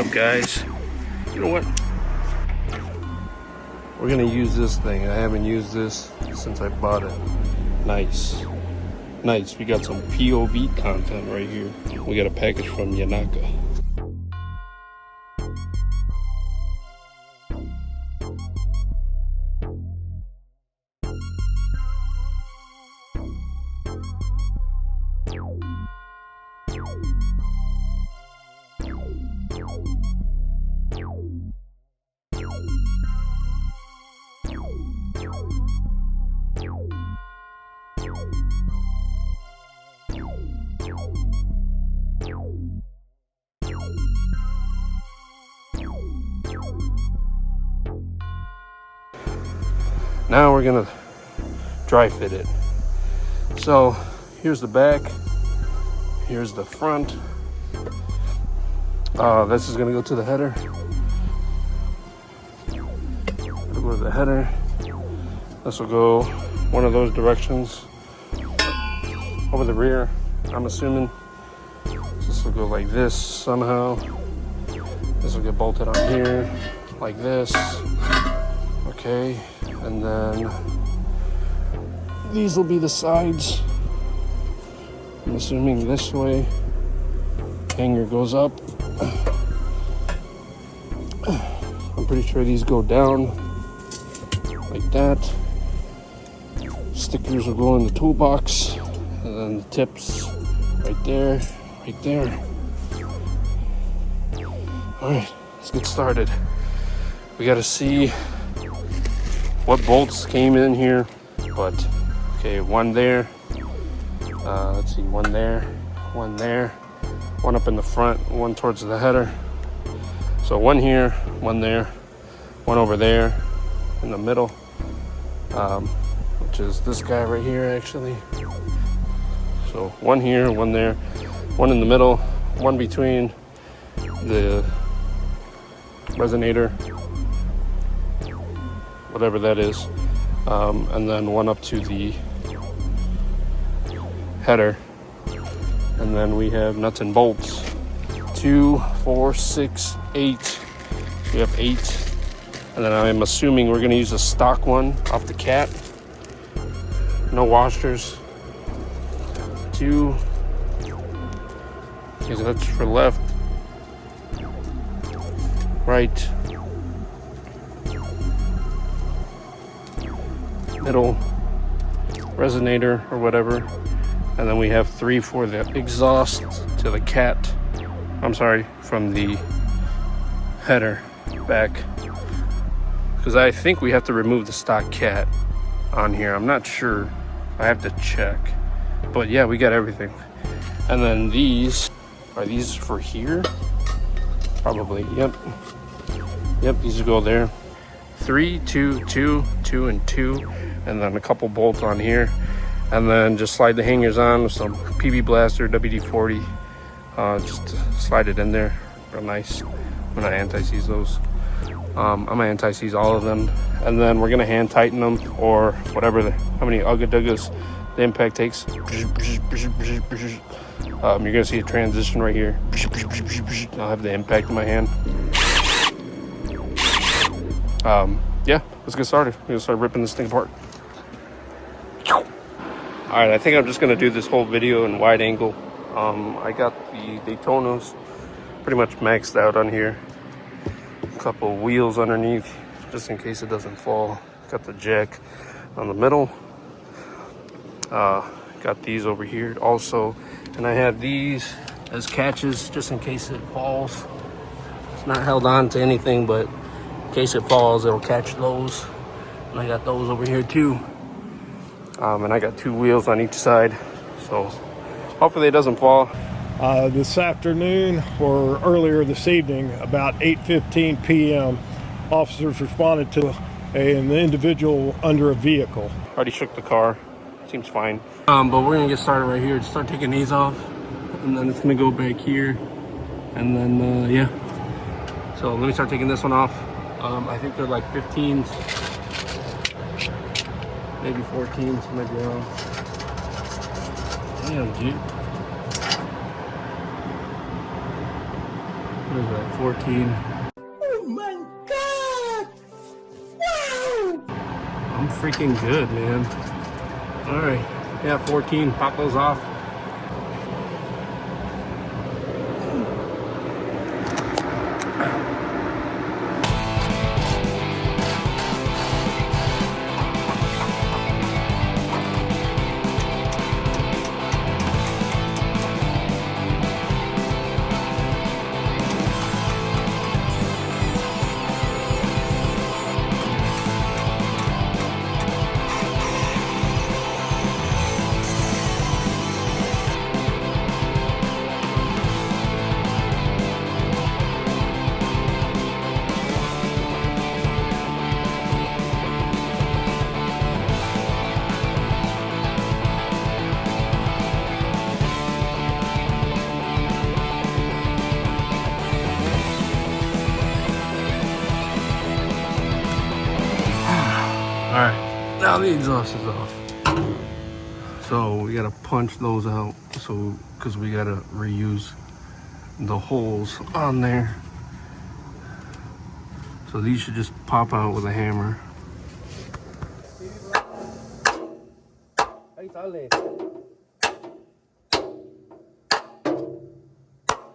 up, guys? You know what? We're gonna use this thing. I haven't used this since I bought it. Nice. We got some POV content right here. We got a package from Yonaka. Now we're gonna dry fit it. So here's the back, here's the front. This is gonna go to the header. It'll go to the header. This will go one of those directions over the rear, I'm assuming. This will go like this somehow. This will get bolted on here like this. Okay, and then these will be the sides. I'm assuming this way. Hanger goes up. I'm pretty sure these go down like that. Stickers will go in the toolbox, and then the tips right there, right there. All right, let's get started. We got to see what bolts came in here, but okay, one there. Let's see, one there, one up in the front, one towards the header. So one here, one there, one over there in the middle, which is this guy right here actually. So one here, one there, one in the middle, one between the resonator, whatever that is, and then one up to the header. And then we have nuts and bolts. 2, 4, 6, 8. We have 8. And then I'm assuming we're gonna use a stock one off the cat. No washers. 2. Okay, so that's for left. Right. Middle. Resonator or whatever. And then we have 3 for the exhaust to the cat. I'm sorry, from the header back. Because I think we have to remove the stock cat on here. I'm not sure. I have to check. But yeah, we got everything. And then these, are these for here? Probably, yep. Yep, these will go there. 3, 2, 2, 2, and 2. And then a couple bolts on here. And then just slide the hangers on with some PB Blaster, WD-40. Just slide it in there, real nice. I'm gonna anti-seize those. I'm gonna anti-seize all of them. And then we're gonna hand tighten them, or whatever, how many ugga-duggas the impact takes. You're gonna see a transition right here. I'll have the impact in my hand. Yeah, let's get started. We're gonna start ripping this thing apart. All right, I think I'm just gonna do this whole video in wide angle. I got the Daytonas pretty much maxed out on here. A couple wheels underneath, just in case it doesn't fall. Got the jack on the middle. Got these over here also. And I have these as catches, just in case it falls. It's not held on to anything, but in case it falls, it'll catch those. And I got those over here too. And I got 2 wheels on each side, so hopefully it doesn't fall. This afternoon, or earlier this evening, about 8:15 p.m., officers responded to an individual under a vehicle. Already shook the car, seems fine. But we're gonna get started right here. Just start taking these off, and then it's gonna go back here, and then yeah. So let me start taking this one off. I think they're like 15s. Maybe 14s, maybe wrong. Damn, dude. What is that, 14? Oh my God! Wow! I'm freaking good, man. All right, yeah, 14, pop those off. All right, now the exhaust is off. So we gotta punch those out, because we gotta reuse the holes on there. So these should just pop out with a hammer. Ahí sale.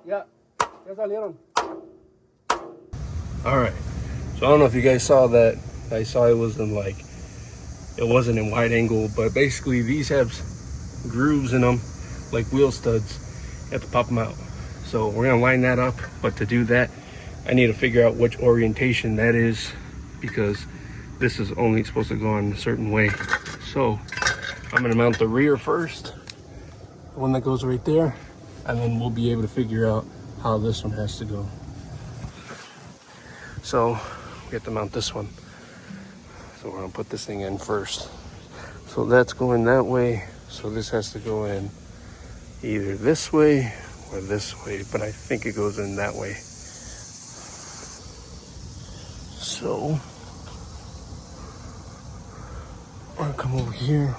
Ya salieron. All right, so I don't know if you guys saw that. I saw it wasn't in wide angle, but basically these have grooves in them like wheel studs. You have to pop them out. So we're gonna line that up, but to do that I need to figure out which orientation that is, because this is only supposed to go on a certain way. So I'm gonna mount the rear first, the one that goes right there, and then we'll be able to figure out how this one has to go. So we have to mount this one. So we're gonna put this thing in first. So that's going that way. So this has to go in either this way or this way, but I think it goes in that way. So I'm gonna come over here.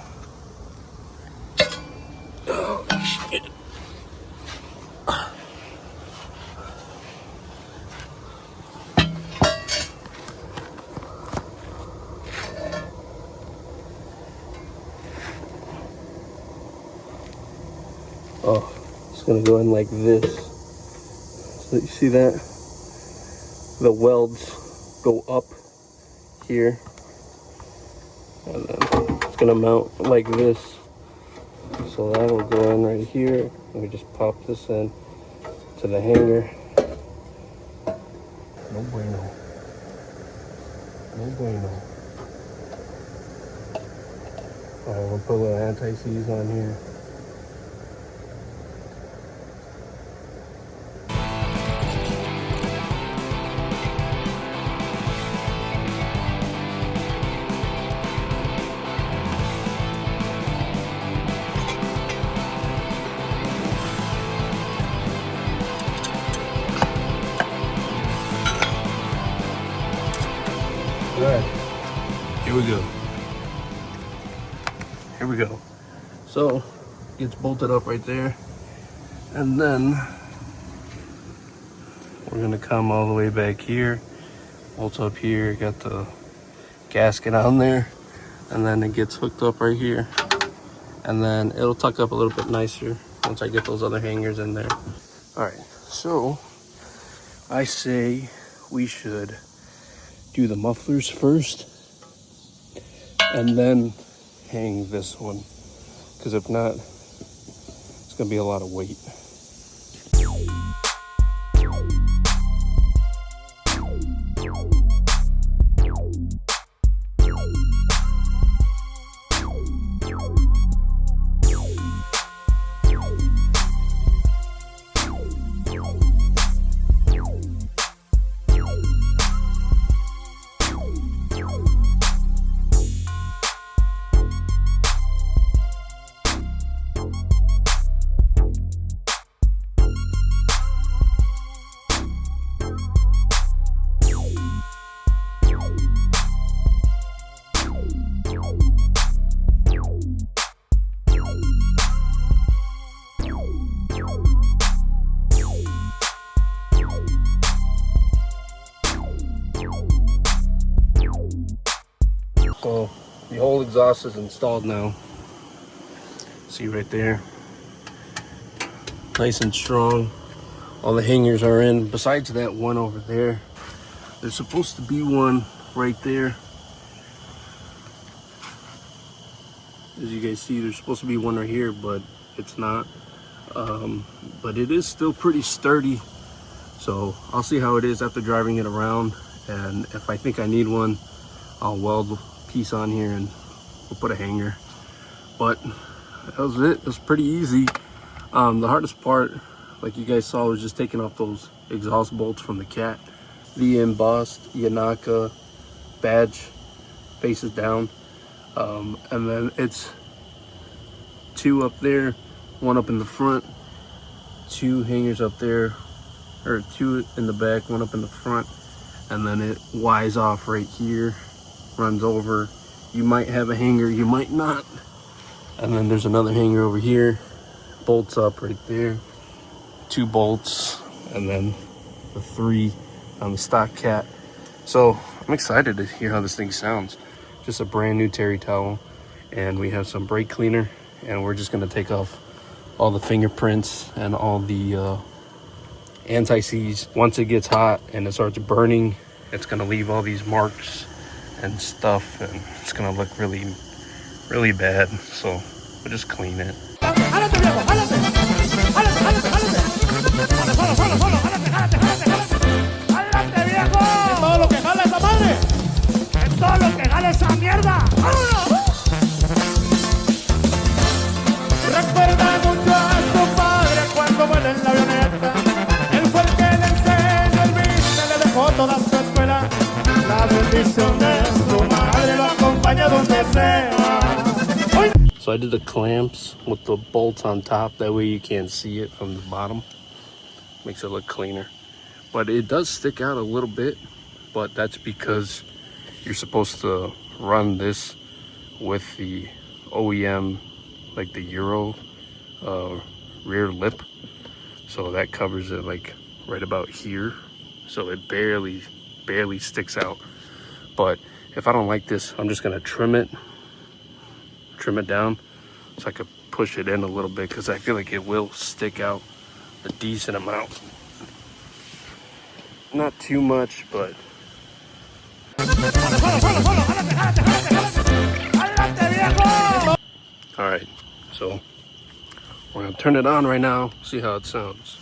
Oh shit. Oh, it's gonna go in like this. So you see that? The welds go up here, and then it's gonna mount like this. So that'll go in right here, and we just pop this in to the hanger. No bueno. No bueno. Alright, we'll put a little anti-seize on here. Alright, here we go. Here we go. So, it's bolted up right there. And then, we're gonna come all the way back here. Bolt up here, got the gasket on there. And then it gets hooked up right here. And then it'll tuck up a little bit nicer once I get those other hangers in there. Alright, so, I say we should do the mufflers first and then hang this one, because if not, it's gonna be a lot of weight. exhaust is installed now. See right there, nice and strong. All the hangers are in. Besides that one over there, there's supposed to be one right there. As you guys see, there's supposed to be one right here, but it's not. But it is still pretty sturdy. So I'll see how it is after driving it around. And if I think I need one, I'll weld a piece on here and we'll put a hanger. But that was it. It was pretty easy. The hardest part, like you guys saw, was just taking off those exhaust bolts from the Cat. The embossed Yonaka badge faces down. And then it's 2 up there, 1 up in the front, 2 hangers up there, or 2 in the back, 1 up in the front, and then it Y's off right here, runs over. You might have a hanger, you might not. And then there's another hanger over here, bolts up right there, 2 bolts, and then the 3 on the stock Cat. So I'm excited to hear how this thing sounds. Just a brand new terry towel, and we have some brake cleaner, and we're just gonna take off all the fingerprints and all the anti-seize. Once it gets hot and it starts burning, it's gonna leave all these marks and stuff, and it's gonna look really, really bad. So we'll just clean it. Recuerda mucho a su padre cuando vuela en la avioneta. Él fue el que le enseñó el business, le dejó toda su escuela. La bendición de su madre lo acompaña donde sea. So I did the clamps with the bolts on top. That way you can't see it from the bottom. Makes it look cleaner. But it does stick out a little bit. But that's because you're supposed to run this with the OEM, like the Euro rear lip. So that covers it like right about here. So it barely sticks out. But if I don't like this, I'm just gonna trim it down so I could push it in a little bit, because I feel like it will stick out a decent amount. Not too much, but all right, so we're gonna turn it on right now, see how it sounds.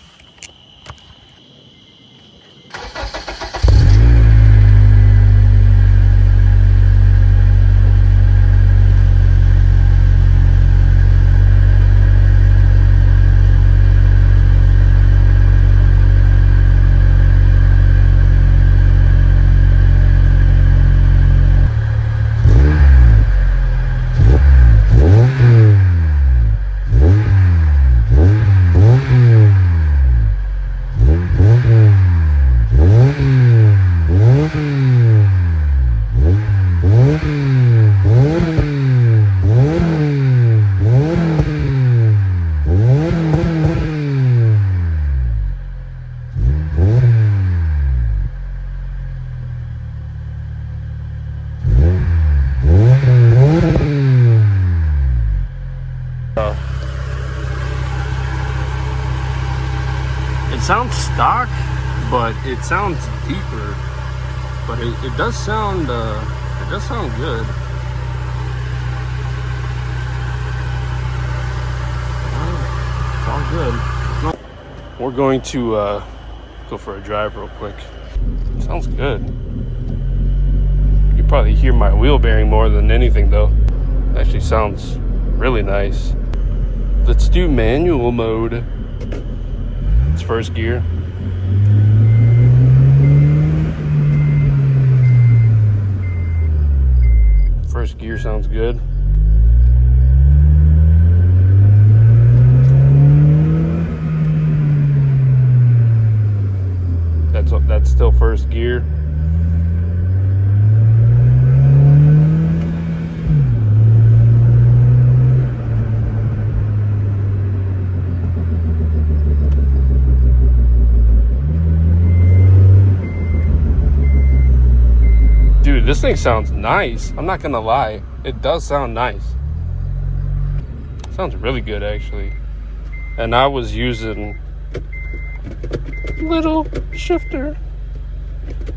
It sounds stock, but it sounds deeper. But it does sound good. It's all good. We're going to go for a drive real quick. It sounds good. You probably hear my wheel bearing more than anything though. It actually sounds really nice. Let's do manual mode. It's first gear. First gear sounds good. That's still first gear. Dude, Dude, this thing sounds nice. I'm not gonna lie. It does sound nice. Sounds really good, actually. And I was using little shifter.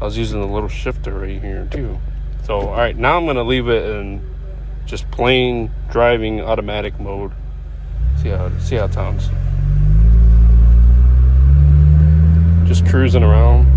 I was using the little shifter right here too. So, all right, now I'm gonna leave it in just plain driving automatic mode. See how it sounds. Just cruising around.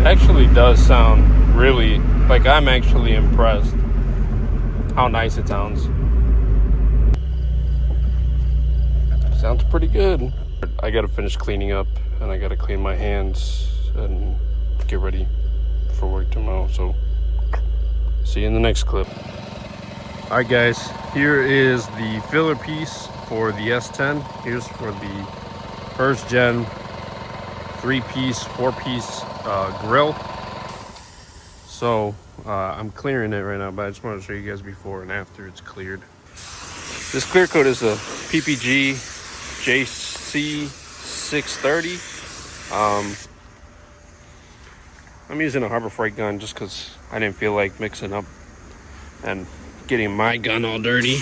Actually does sound really, like, I'm actually impressed how nice it sounds. Sounds pretty good. I gotta finish cleaning up and I gotta clean my hands and get ready for work tomorrow. So see you in the next clip. All right guys, here is the filler piece for the S10. Here's for the first gen 3-piece, 4-piece grill. So I'm clearing it right now, but I just want to show you guys before and after it's cleared. This clear coat is a PPG JC630. I'm using a Harbor Freight gun just because I didn't feel like mixing up and getting my gun all dirty.